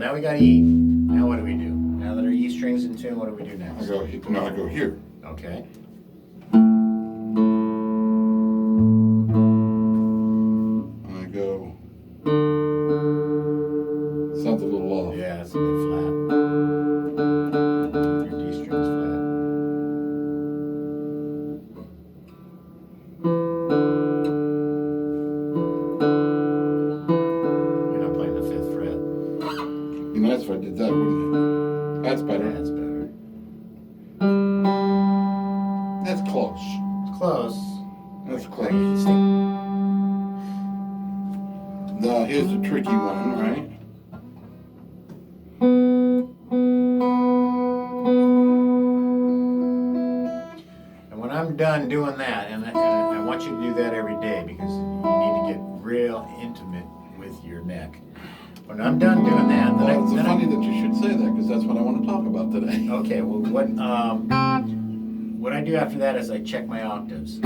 now we got E. Now what do we do? Now that our E string's in tune, what do we do next? I go here. Okay. And I go. Sounds a little off. Yeah, it's a bit flat. Your D string's flat. You're not playing the 5th fret. Be nice if I did that, wouldn't it? That's better. That's better. That's close. It's close. That's Now close. you can stick. Now here's the tricky one, right? And when I'm done doing that, and I want you to do that every day because you need to get real intimate with your neck. When I'm done doing that, then Well, it's funny that you should say that because that's what I want to talk about today. okay. Well, what I do after that is I check my octaves. So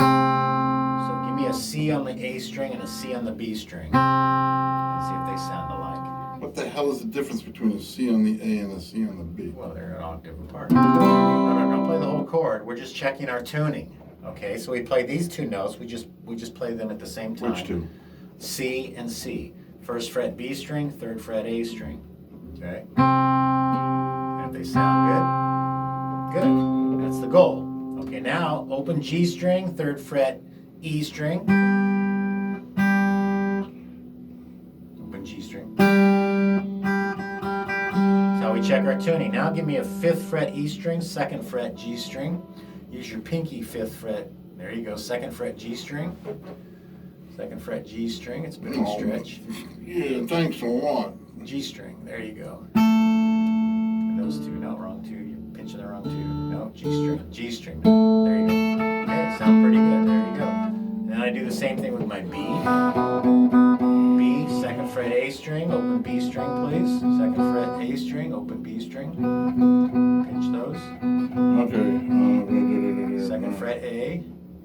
give me a C on the A string and a C on the B string, and see if they sound alike. What the hell is the difference between a C on the A and a C on the B? Well, they're an octave apart. No, don't play the whole chord. We're just checking our tuning. Okay, so we play these two notes. We just play them at the same time. Which two? C and C. 1st fret B string, 3rd fret A string. Okay? And if they sound good, good. That's the goal. Okay, now open G string, 3rd fret E string. Open G string. That's how we check our tuning. Now give me a 5th fret E string, 2nd fret G string. Use your pinky 5th fret. There you go, 2nd fret G string. 2nd fret G string, it's a bit of a stretch. Yeah, thanks a lot. G string, there you go. And those two, no, wrong two. You're pinching the wrong two. No, G string, G string. There you go. Okay, sound pretty good. There you go. And then I do the same thing with my B. B, 2nd fret A string, open B string, please. 2nd fret A string, open B string. Pinch those. Okay. 2nd fret A,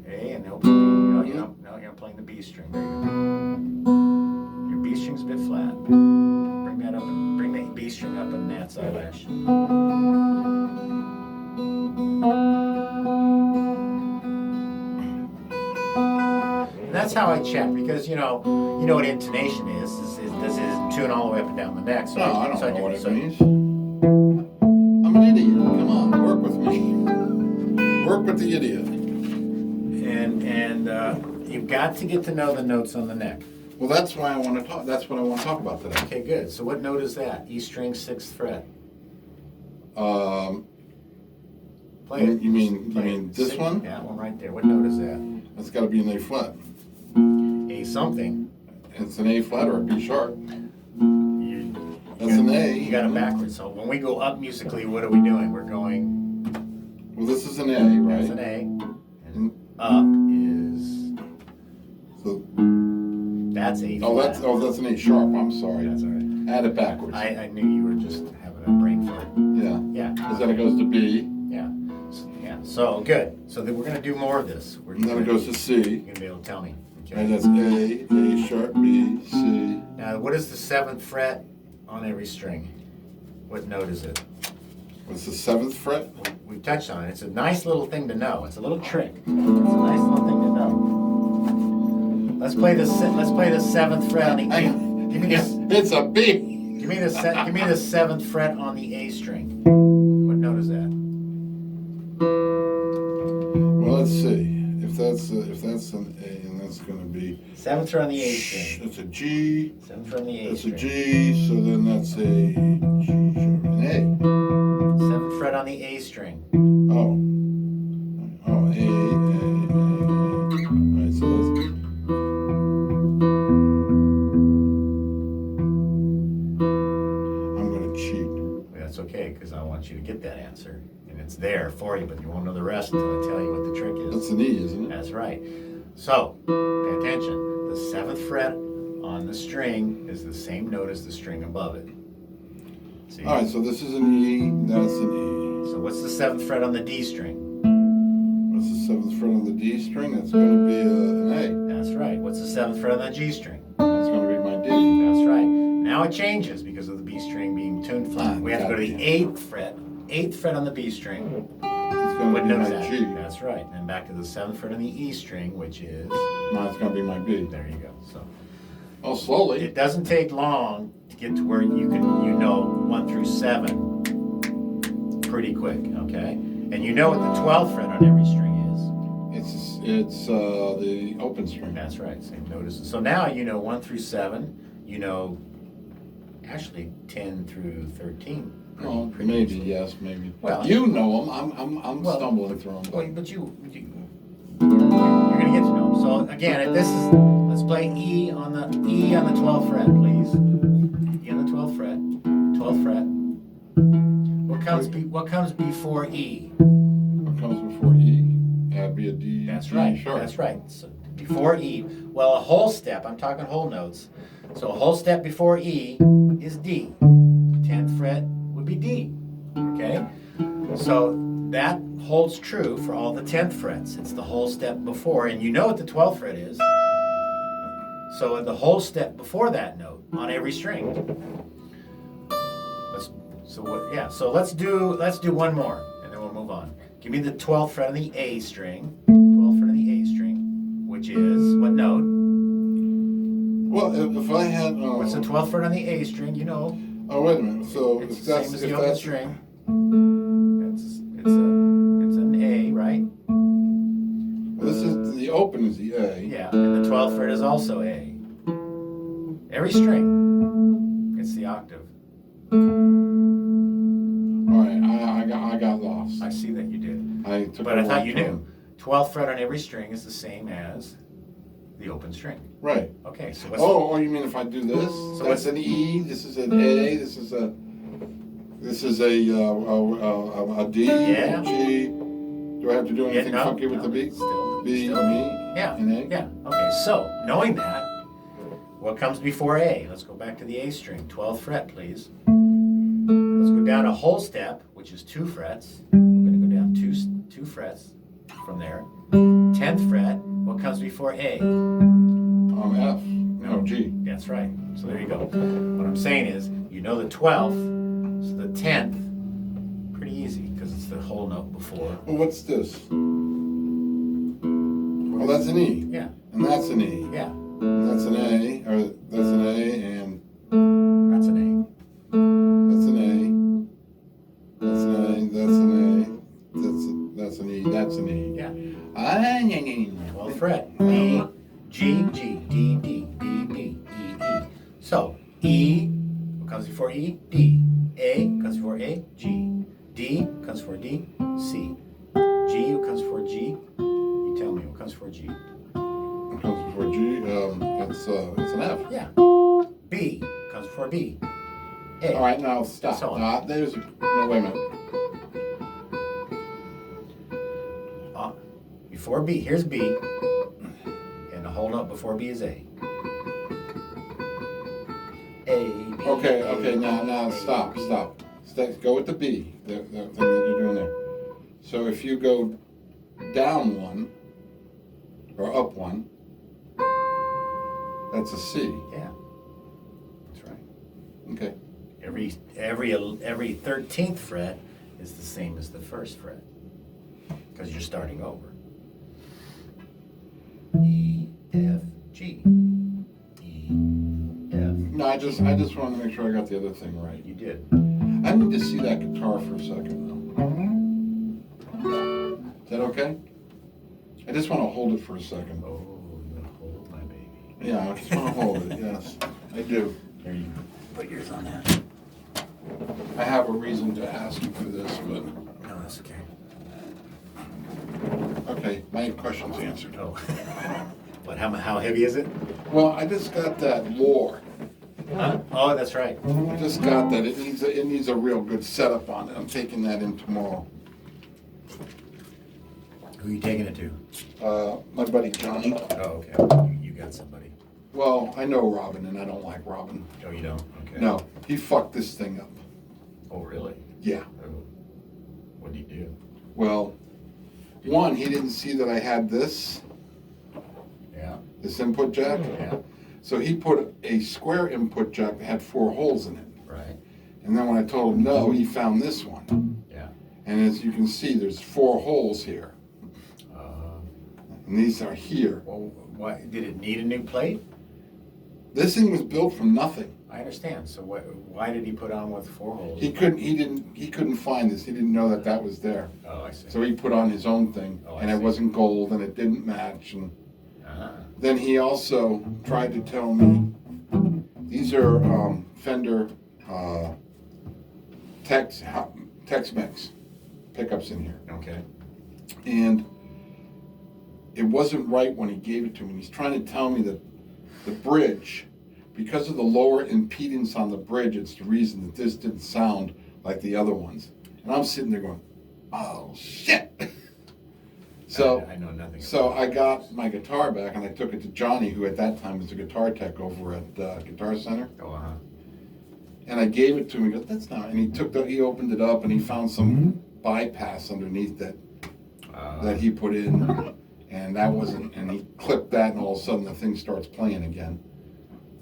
and open B. No, you're playing the B string. There you go. Your B string's a bit flat. Bring that up and bring the B string up on Nat's eyelash. And that's how I check because you know what intonation is. This is tune all the way up and down the neck. So No, I don't so know what it so means. I'm an idiot. Come on, work with me. Work with the idiot. And you've got to get to know the notes on the neck. Well, that's why I want to talk. That's what I want to talk about today. Okay, good. So what note is that? E string, 6th fret. Play it. You mean this Six- one? Yeah, one right there. What note is that? That's got to be an A flat. A something. It's an A flat or a B sharp. You That's an A. You got it backwards. So when we go up musically, what are we doing? We're going. Well, this is an A, right? That's an A. And up is. So, That's A. oh, flat. that's an A sharp. I'm sorry. That's all right. Add it backwards. I knew you were just having a brain fart. Yeah. Yeah. Because then it goes to B, Yeah. Yeah. So good. So then we're gonna do more of this. We're and then it gonna- goes to C, You're gonna be able to tell me. Okay. and that's A sharp, B, C. Now, what is the 7th fret on every string? What note is it? What's the 7th fret? We touched on it. It's a nice little thing to know. It's a little trick. It's a nice little thing to know. Let's play the 7th fret on the Hang A. on. Give me this. It's a B. Give me the 7th fret on the A string. What note is that? Well, let's see. If that's an A, and that's going to be 7th fret on the A string. that's a G. 7th fret on the A That's a string. G. So then that's a G sharp, an 7th fret on the A string. A. Oh, A. All right, so that's. I'm going to cheat. That's okay, because I want you to get that answer. And it's there for you, but you won't know the rest until I tell you what the trick is. That's an E, isn't it? That's right. So, pay attention. The 7th fret on the string is the same note as the string above it. See? All right, so this is an E, that's an So what's the 7th fret on the D string? E. What's the 7th fret on the D string? That's going to be an A. That's right. What's the 7th fret on the G string? That's going to be my D. That's right. now it changes because of the B string being tuned flat. We have to go to the 8th fret on the B string. It's going to What be note is my that? G. That's right. And then back to the 7th fret on the E string, which is, No, it's going to be my B. there you go. So Oh, slowly. it doesn't take long to get to where you can, 1 through 7 pretty quick, okay? And you know what the 12th fret on every string It's the open is. string. That's right, same notices. So now you know 1 through 7, actually 10 through 13. Well, maybe, yes, maybe. Well, you know them. I'm well, stumbling through them. Well, but you're gonna get to know them. So again, if this is, let's play E on the 12th fret, please. E on the 12th fret. 12th fret. What comes before E? What comes before E? That'd be a D. That's D right. sharp. That's right. So before E, well, a whole step. I'm talking whole notes. So a whole step before E is D. 10th fret would be D. Okay. So that holds true for all the 10th frets. It's the whole step before, and you know what the 12th fret is. So the whole step before that note on every string. So let's do one more, and then we'll move on. Give me the 12th fret on the A string. 12th fret on the A string, which is what note? Well, if I had. What's the 12th fret on the A string? You know. Oh, wait a minute. So It's if the that's same as if the open that's string. It's an A, right? this is the open is the A. Yeah, and the 12th fret is also A. Every string, it's the octave. All right, I got lost. I see that you did. I took But a I thought wrong you turn. knew. 12th fret on every string is the same as the open string. Right. Okay, so what's Oh, you mean if I do this? So That's what's- an E. This is an A. This is a D. Yeah. G. Do I have to do anything no, funky with no, the B? Still, B, still. me, Yeah, and A. yeah. Okay, so knowing that, what comes before A? Let's go back to the A string. 12th fret, please. Let's go down a whole step, which is 2 frets. We're going to go down two frets from there. 10th fret. What comes before A? F. No, G. That's right. So there you go. What I'm saying is, you know the 12th, so the 10th, pretty easy because it's the whole note before. Well, what's this? Well, that's an E. Yeah, And that's an E. yeah. And that's an A. Or that's an A, and That's an that's an A. That's an A. That's an A. That's an E. That's an E. A. Yeah. 12th 12th fret. E, G, G, D, D, B, B, E, E. So E, what comes before E? D. A comes before A, G. D comes before D, C. G, what comes before G? You tell me what comes before G. What comes before G? It's an F. Yeah. B comes before B. A. All right, now stop. So on. There's no, wait a minute. Before B, here's B, and the whole note before B is A. A, B, Okay, A, now A, stop. B. Go with the B, the thing that you're doing there. So if you go down one, or up one, that's a C. Yeah, that's right. Okay. Every 13th fret is the same as the first fret, because you're starting over. E, F, G. E, F. No, I just want to make sure I got the other thing right. You did. I need to see that guitar for a second, though. Is that okay? I just want to hold it for a second. Oh, you're gonna hold my baby. Yeah, I just want to hold it. Yes, I do. Here, you put yours on that. I have a reason to ask you for this, but No, that's okay. okay, my question's answered. Oh. What, how heavy is it? Well, I just got that lore. Huh? Oh, that's right. I just got that. It needs a real good setup on it. I'm taking that in tomorrow. Who are you taking it to? My buddy Johnny. Oh, okay. You got somebody. Well, I know Robin, and I don't like Robin. Oh, you don't? Okay. No, he fucked this thing up. Oh, really? Yeah. Oh. What did he do? Well, one, he didn't see that I had this Yeah. input jack. Yeah. So he put a square input jack that had 4 holes in it. Right. And then when I told him no, he found this one. Yeah. And as you can see, there's 4 holes here. And these are here. Well, why did it need a new plate? This thing was built from nothing. I understand. So why did he put on with 4 holes? He couldn't find this. He didn't know that was there. Oh, I see. So he put on his own thing, Oh, I and it see. wasn't gold, and it didn't match. And Ah. then he also tried to tell me these are Fender Tex-Mex pickups in here, Okay. and it wasn't right when he gave it to me. He's trying to tell me that the bridge, because of the lower impedance on the bridge, it's the reason that this didn't sound like the other ones. And I'm sitting there going, oh shit. So I know nothing. So I got my guitar back and I took it to Johnny, who at that time was a guitar tech over at Guitar Center. Oh, And I gave it to him. He goes, "That's not." And he opened it up and he found some bypass underneath that he put in, and that wasn't. And he clipped that, and all of a sudden the thing starts playing again.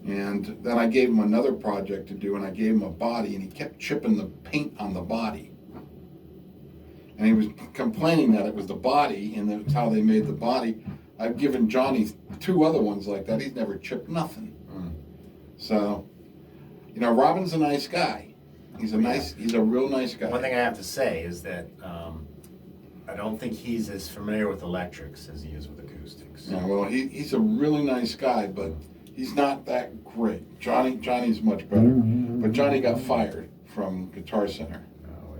And then I gave him another project to do, and I gave him a body, and he kept chipping the paint on the body. And he was complaining that it was the body, and that's how they made the body. I've given Johnny 2 other ones like that. He's never chipped nothing. So, you know, Robin's a nice guy. He's a real nice guy. One thing I have to say is that I don't think he's as familiar with electrics as he is with acoustics. Yeah, well, he's a really nice guy, but he's not that great. Johnny's much better. But Johnny got fired from Guitar Center. Oh,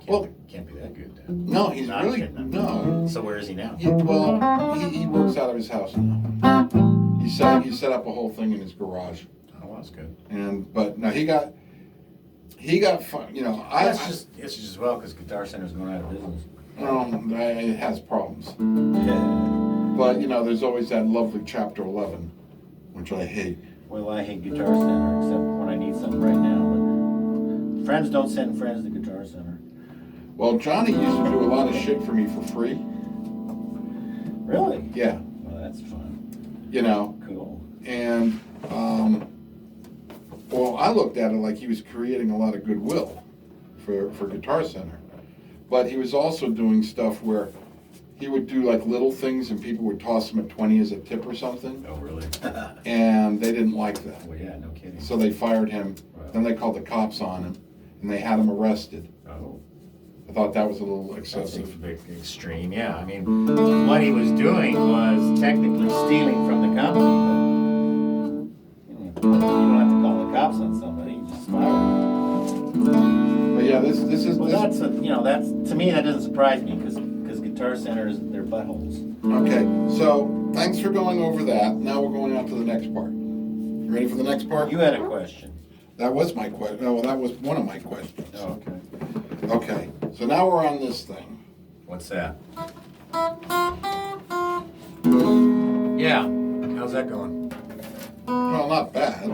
well. Can't be that good then. No, he's Not really, kidding. no. So where is he now? He works out of his house now. He set up a whole thing in his garage. Oh, well, that's good. But no, he got you know, It's just as well because Guitar Center's going out of business. It has problems. Yeah. But, you know, there's always that lovely Chapter 11, which I hate. Well, I hate Guitar Center except when I need something right now. But friends don't send friends to Guitar Center. Well, Johnny used to do a lot of shit for me for free. Really? Yeah. Well, that's fun. You know. Cool. And, well, I looked at it like he was creating a lot of goodwill for Guitar Center. But he was also doing stuff where he would do like little things and people would toss him a 20 as a tip or something. Oh, really? And they didn't like that. Well, yeah, no kidding. So they fired him. Wow. Then they called the cops on him and they had him arrested. Oh. I thought that was a little That's excessive. a bit extreme, yeah. I mean, what he was doing was technically stealing from the company, but you don't have to call the cops on somebody, you just fire them. But yeah, this is. Well, that's, to me, that doesn't surprise me, because Guitar Centers, they're buttholes. Okay, so thanks for going over that. Now we're going on to the next part. You ready for the next part? You had a question. That was my question. No, that was one of my questions. Oh, okay. Okay, so now we're on this thing. What's that? Yeah, how's that going? Well, not bad.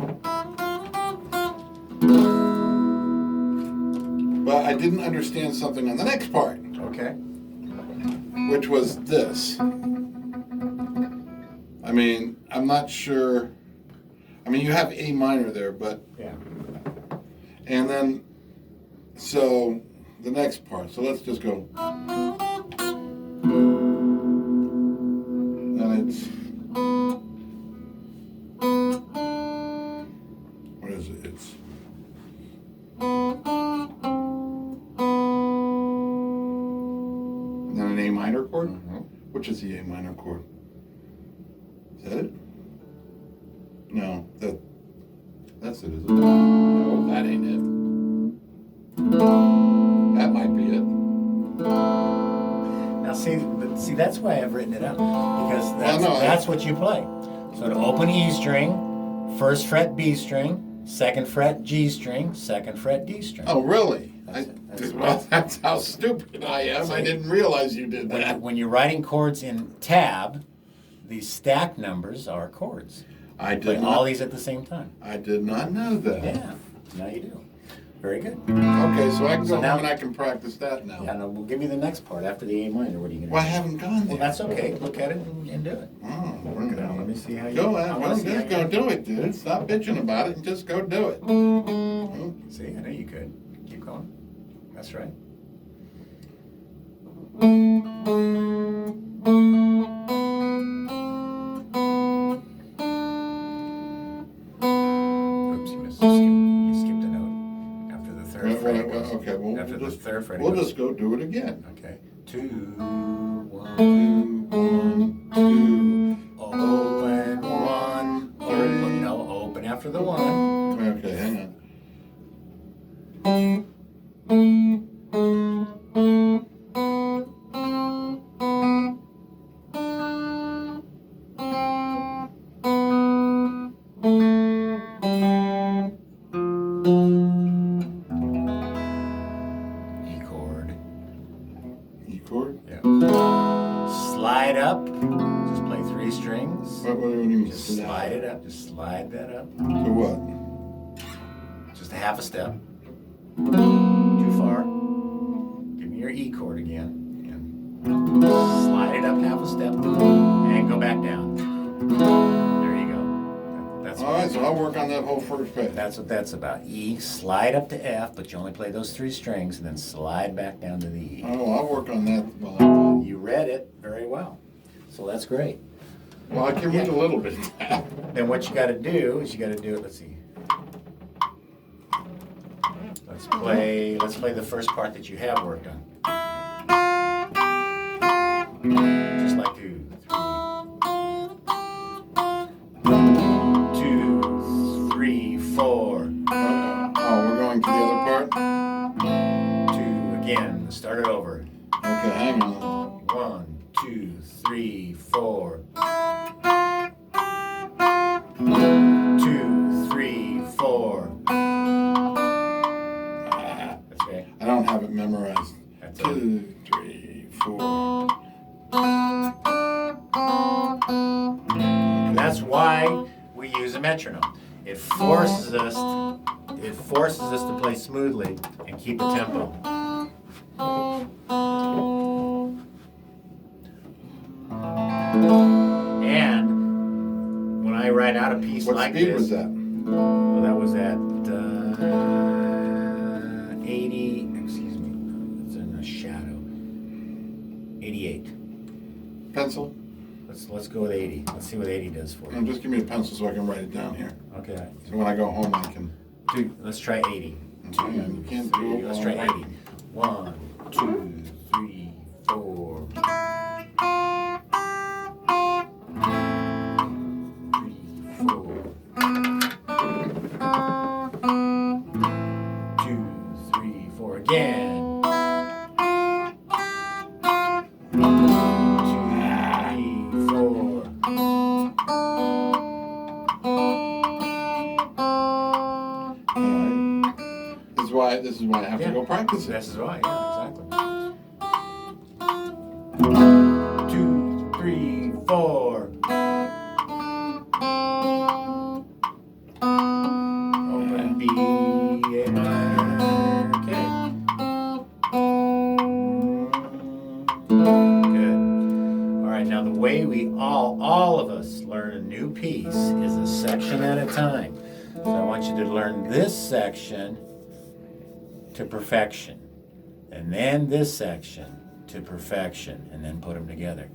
But I didn't understand something on the next part, Okay. which was this. I mean, I'm not sure. I mean, you have A minor there, but. Yeah. And then, so the next part. So let's just go. And it's. What is it? It's. And then an A minor chord? Mm-hmm. Which is the A minor chord? Is that it? No, that's it, is it? No, that ain't it. That might be it. Now see, that's why I've written it up, because no, that's what you play. So to open E string, first fret B string, second fret G string, second fret D string. Oh, really? That's That's how stupid I am. I didn't realize you did that. When you're writing chords in tab, the stack numbers are chords. I Play did all not. these at the same time. I did not know that. Yeah, now you do. Very good. Okay, so I can So go now- home and I can practice that now. Yeah, no, we'll give you the next part after the A minor. What are you gonna Well, I do? haven't gone Well, there. that's okay. Look at it and do it. Oh, Work it out. Let me see how you. Go I ahead. wanna Well, see how just go you- do it, dude. Stop bitching about it and just go do it. See, I know you could. Keep going. That's right. Oops, you skipped a note after the third fret. it goes- Okay, well, after the third fret. it we'll goes- just go do it again. Okay. 2, 1, 2, 1, 2. open, 1, open. No, open after the 1. Okay, hang on. E chord. E chord? Yeah. Slide up. Just play 3 strings. What do you mean? Just slide it up. Just slide that up. To what? Just a half a step. Too far. Give me your E chord again. And slide it up half a step. And go back down. There you go. That's All right, so I'll work on that whole first page. That's what that's about. E, slide up to F, but you only play those 3 strings, and then slide back down to the E. Oh, I'll work on that while I'm You read it very well. So that's great. Well, I can read a little bit. Then what you got to do is you got to do it. Let's see. Let's play the first part that you have worked on. Just like 2, 3, 4. Oh, we're going to the other part? 2 again. Start it over. Okay, hang on. 1, 2, 3, 4. 2, 3, 4. That's okay. I don't have it memorized. That's 2, 3, 4. That's why we use a metronome. It forces us to play smoothly and keep a tempo. And when I write out a piece What like speed this, was that? well, that was at 80. Excuse me, it's in a shadow. 88. Pencil? Let's go with 80. Let's see what 80 does for No, you. just give me a pencil so I can write it down here. Okay. So when I go home, I can. Let's try 80. Okay, and you can't do it Let's while try I'm 80. 1, 2, 3, 4. 2, 3, 4 again. 2, 3, 4. This is why I have to go practice it. This is right, yeah, exactly. 2, 3, 4. Open B, A minor, okay. Good. All right, now the way we all of us learn a new piece is a section at a time. So I want you to learn this section to perfection, and then this section to perfection, and then put them together.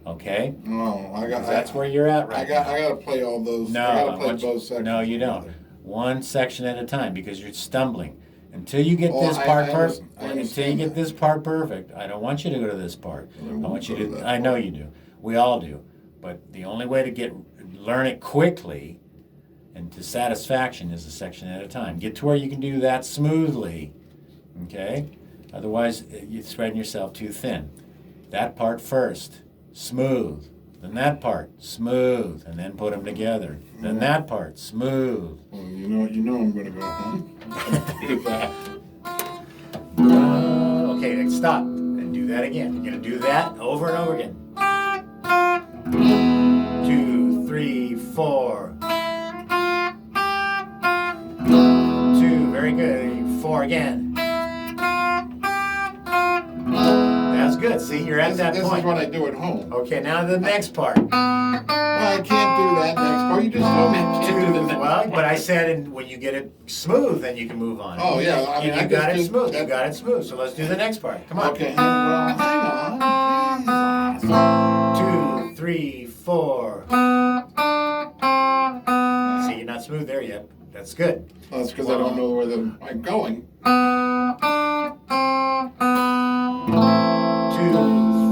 Okay? No, I got. That's where you're at right now. I got to play all those. No, I got to I play want you- both sections. no, you don't. together. One section at a time, because you're stumbling. Until you get Oh, this I part perfect, understand until you get that. this part perfect, I don't want you to go to this part. I I won't want you go to to. that I know part. you do. We all do. But the only way to learn it quickly and to satisfaction is a section at a time. Get to where you can do that smoothly. Okay? Otherwise, you're spreading yourself too thin. That part first, smooth. Then that part, smooth, and then put them together. Then that part, smooth. Well, you know I'm going to go home. Do that. Okay, stop and do that again. You're gonna do that over and over again. 2, 3, 4. 2, very very good. 4 again. That's good. See, you're at that This point. is what I do at home. Okay, now the next part. Well, I can't do that next part. You just told me I can't do the next Well, part. but I said when you get it smooth, then you can move on. Oh, yeah, I mean, and I you got just it did smooth. that- You got it smooth. So let's do the next part. Come on. Okay, well, hang on. 2, 3, 4. See, you're not smooth there yet. That's good. Well, that's because I don't know where I'm going. 2,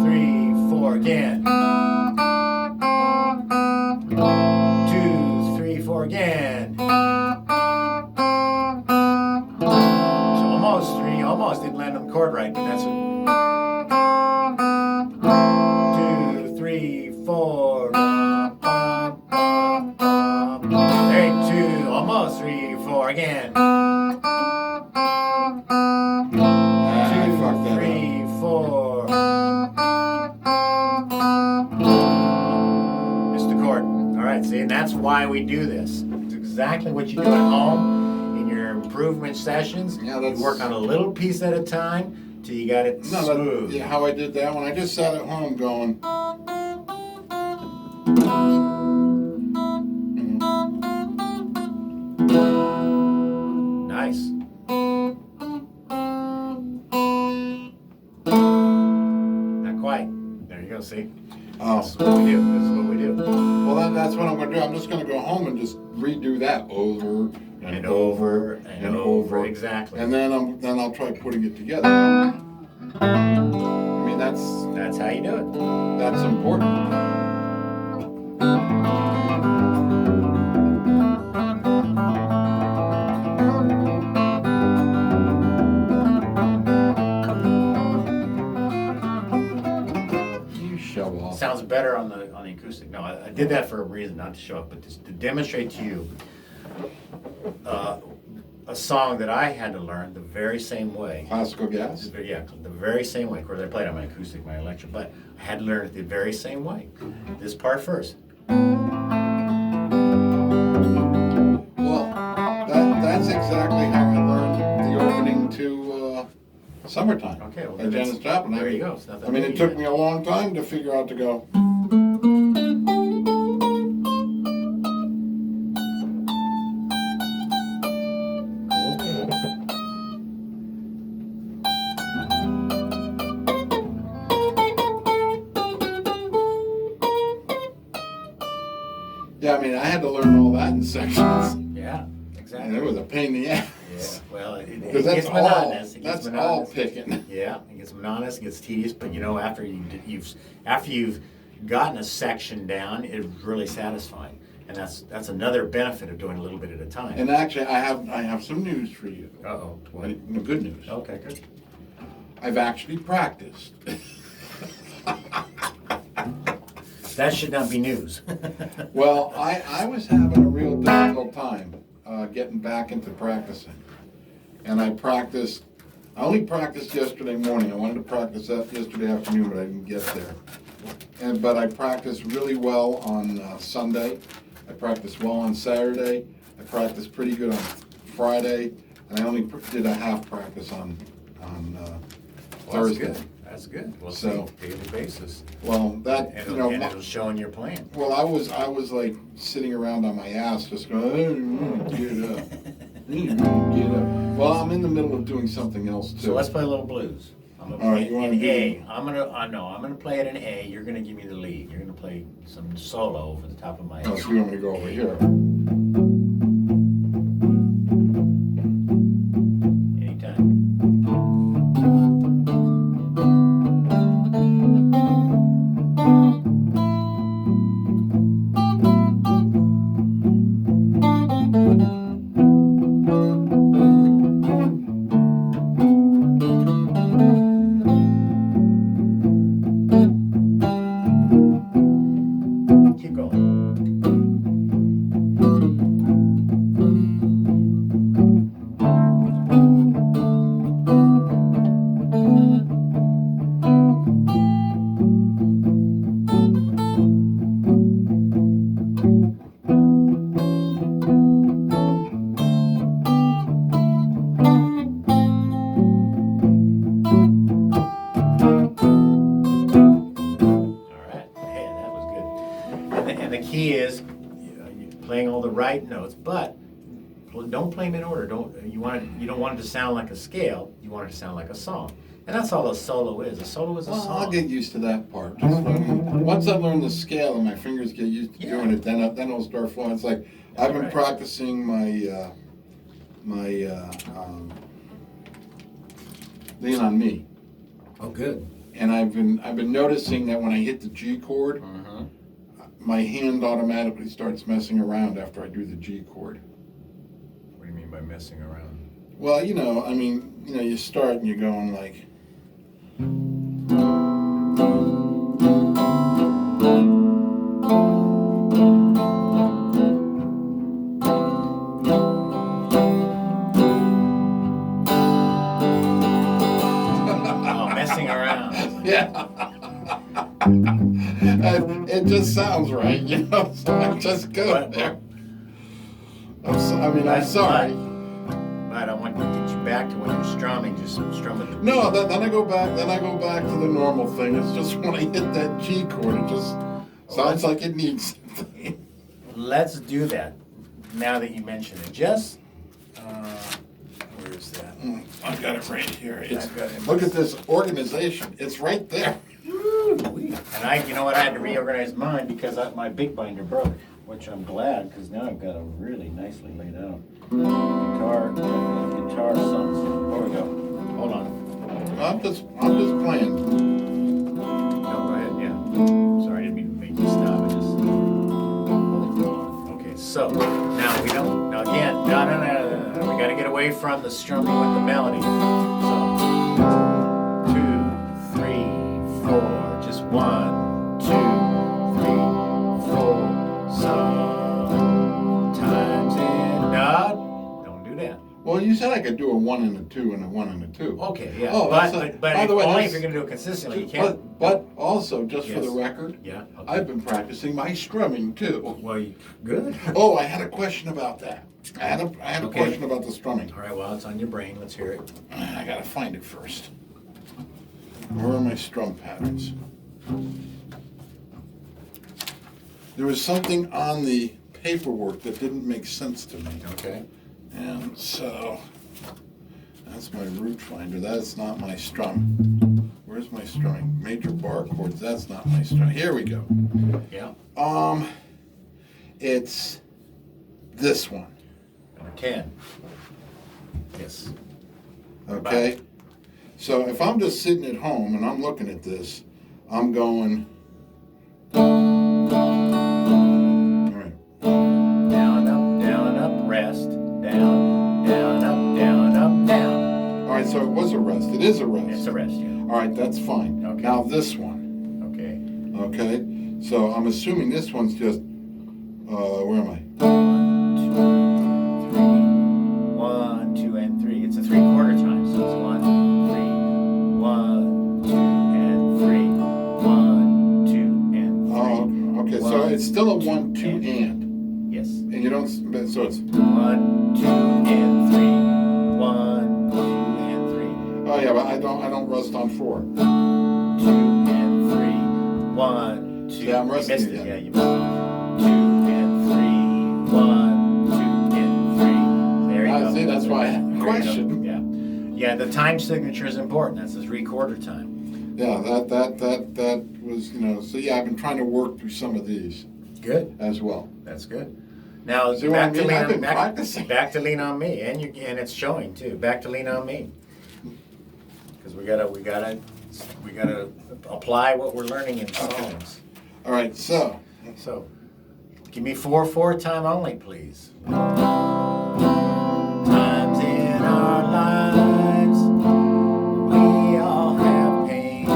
3, 4 again. 2, 3, 4 again. So almost didn't land on the chord right, but that's it. 2, 3, 4. Hey, 2, almost 3, 4 again. I fucked that 3, 4. Missed the chord. All right, see, and that's why we do this. It's exactly what you do at home in your improvement sessions. Yeah, You work on a little piece at a time till you got it No, smooth. yeah, how I did that when I just sat at home going. Nice. Not quite. There you go, see? Oh, This is what we do. This is what we do. well, that's what I'm going to do. I'm just going to go home and just redo that over And over and over. Exactly. and then I'll try putting it together. I mean, That's how you do it. that's important. You show off. Sounds better on the acoustic. No, I did that for a reason, not to show up, but to demonstrate to you a song that I had to learn the very same way. Classical gas. Yeah, the very same way. Of course, I played on my acoustic, my electric, but I had to learn it the very same way. This part first. Well, that's exactly how I learned the opening to Summertime. Okay, well, by then Janis Joplin. there you go. It's nothing I mean, it new took yet. me a long time to figure out to go. Yeah, I mean, I had to learn all that in sections, Yeah, and exactly. it was a pain in the Yeah, ass. well, it Because that's gets all. monotonous. It gets That's all monotonous. picking. Yeah, it gets monotonous, it gets tedious, but you know, after you've gotten a section down, it's really satisfying, and that's another benefit of doing a little bit at a time. And actually, I have some news for you. Uh-oh. What? Good news. Okay, good. I've actually practiced. That should not be news. Well, I was having a real difficult time getting back into practicing. And I only practiced yesterday morning. I wanted to practice that yesterday afternoon, but I didn't get there. But I practiced really well on Sunday. I practiced well on Saturday. I practiced pretty good on Friday. And I only did a half practice on Thursday. That's good. We'll So- see, daily basis. Well, that, And you it'll, know, and it'll show in your plan. well, I was like sitting around on my ass, just going, get up, get up. Well, I'm in the middle of doing something else too. So let's play a little blues. I'm gonna All right, play you wanna in do- A. I'm gonna play it in A. You're gonna give me the lead. You're gonna play some solo over the top of my Oh, head. so you want me to go over here? Anytime. Keep going. right notes, but don't play them in order. You don't want it to sound like a scale. You want it to sound like a song, and that's all a solo is. A solo is a Well, song. I'll get used to that part. Once I learn the scale and my fingers get used to doing it, then it'll start flowing. It's like I've been practicing my Lean on Me, Oh, good. and I've been noticing that when I hit the G chord, my hand automatically starts messing around after I do the G chord. What do you mean by messing around? Well, you start and you're going like. Oh, messing around. Yeah. It just sounds right, so I just go there. I'm sorry. But I want to get you back to when you're strumming, just strumming the beat. No, then I go back to the normal thing. It's just when I hit that G chord, it just sounds like it needs something. Let's do that, now that you mention it. Just, where is that? I've got it right here. I've got it. Look at this organization. It's right there. And I had to reorganize mine because my big binder broke, which I'm glad, because now I've got it really nicely laid out. Guitar songs. There we go. Hold on. I'm just playing. No, go ahead. Yeah. Sorry, I didn't mean to make you stop. I just hold on. Okay. So now again. No. We got to get away from the strumming with the melody. So 2, 3, 4. Just 1, 2, 3, 4. Sometimes don't do that. Well, you said I could do a 1 and a 2 and a 1 and a 2. Okay, yeah. Oh, but by the way, only if you're going to do it consistently. You can't. But also, just for the Yes. record, Yeah. Okay. I've been practicing my strumming too. Well, good. Oh, I had a question about that. I had a Okay. question about the strumming. All right. Well, it's on your brain. Let's hear it. I gotta find it first. Where are my strum patterns? There was something on the paperwork that didn't make sense to me. Okay. And so, that's my root finder. That's not my strum. Where's my strumming? Major bar chords. That's not my strum. Here we go. Yeah. It's this one. Number 10. Yes. Okay? So if I'm just sitting at home and I'm looking at this, I'm going. All right. Down, up, rest. Down, up, down. All right, so it was a rest. It is a rest. It's a rest, yeah. All right, that's fine. Okay. Now this one. Okay. Okay? So I'm assuming this one's just, where am I? 1, 2, 3. It's a 3/4 time, so it's 1, 3, 1, 2, and 3. 1, 2, and 3. Oh, okay, so it's still a 1, 2, and. Yes. And you don't, so it's, 1, 2, and 3. 1, 2, and 3. oh yeah, but I don't rest on 4. 2 and 3. 1, 2. Yeah, I'm You resting missed it. again. Yeah, you missed it. 2 and 3. 1, 2, and 3. There you go. See, that's why I had a There you question. go. Yeah. Yeah, the time signature is important. That's the 3/4 time. Yeah, that was, so yeah, I've been trying to work through some of these Good. as well. That's good. Now See what I mean? I've been back practicing. to lean on me, and it's showing too. Back to lean on me, because we gotta apply what we're learning in songs. All right, so So, give me 4/4 time only, please. Times in our lives, we all have pain. We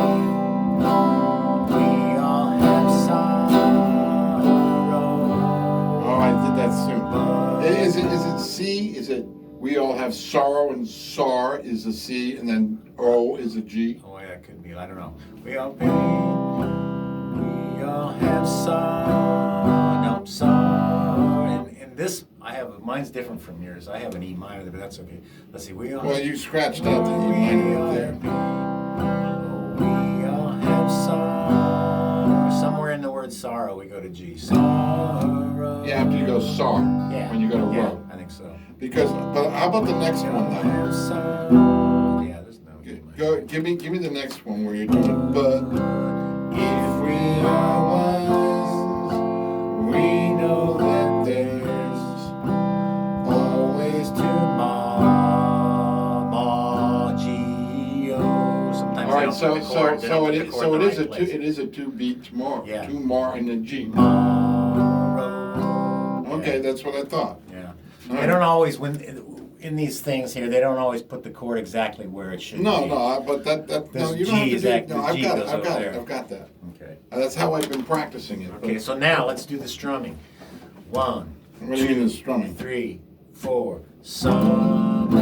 all have sorrow. oh, I did that soon. Is it C? Is it we all have sorrow and SAR is a C and then O is a G? Oh, yeah, it could be. I don't know. We all pain. We all have sorrow. No, sorrow. And this, mine's different from yours. I have an E minor, but that's okay. Let's see. We all. Well, you scratched out the E minor right there. We all have sorrow. Somewhere in the word sorrow, we go to G. Sorrow. Yeah, after you go saw, Yeah. when you go to yeah, row. I think so. Because, but how about the next one though? Yeah, there's no. Go, give me the next one where you're doing, but if we are wise, we know that there's Always to ma, G, O. Sometimes all right. they don't put the chord, they don't put the chord in the right place. It is a two beat more, Yeah. two more and a G. Ma, ro. Okay, that's what I thought. Yeah. All They right. don't always, when in these things here, they don't always put the chord exactly where it should No, be. no, but that no, This you don't have G to is do. act- No, the I've G got it. goes I've over got there. it. I've got that. Okay. That's how I've been practicing it. but- Okay, so now let's do the strumming. 1, What do you mean the strumming? 3, 4. Sometimes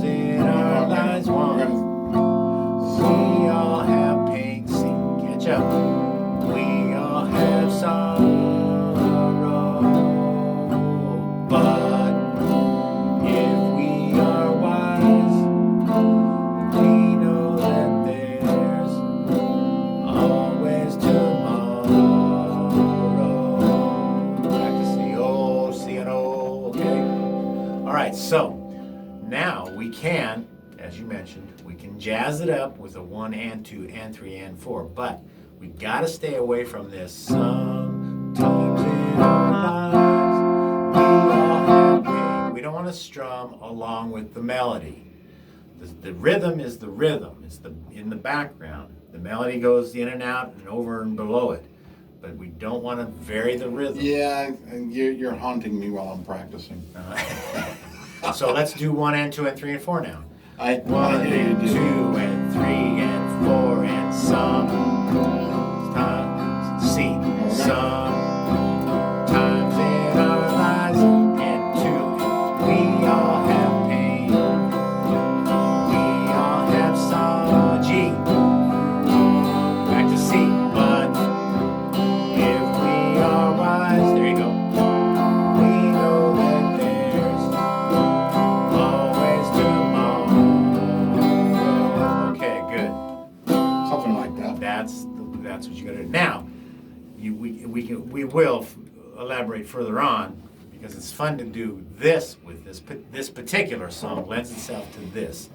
in our lives, We're one. gonna- We all have pain, sing, catch up. We all have sorrow, but if we are wise, we know that there's always tomorrow. Back to C, O, C and O, okay? All right, so now we can, as you mentioned, we can jazz it up with a 1 and 2 and 3 and 4, but we gotta stay away from this. Sometimes in our lives, we all have pain. We don't want to strum along with the melody. The rhythm is the rhythm. It's in the background. The melody goes in and out and over and below it, but we don't want to vary the rhythm. Yeah, and you're haunting me while I'm practicing. So let's do 1 and 2 and 3 and 4 now. I 1 hear you and do. 2 and 3 and 4 and sometimes C. Sometimes in our lives and 2 we all have pain. We all have some G. Back to C. But if we are wise, there you go. We know that there's always tomorrow. Okay, good. Something like that. That's what you got to do. Now, we will elaborate further on because it's fun to do this with this particular song lends itself to this.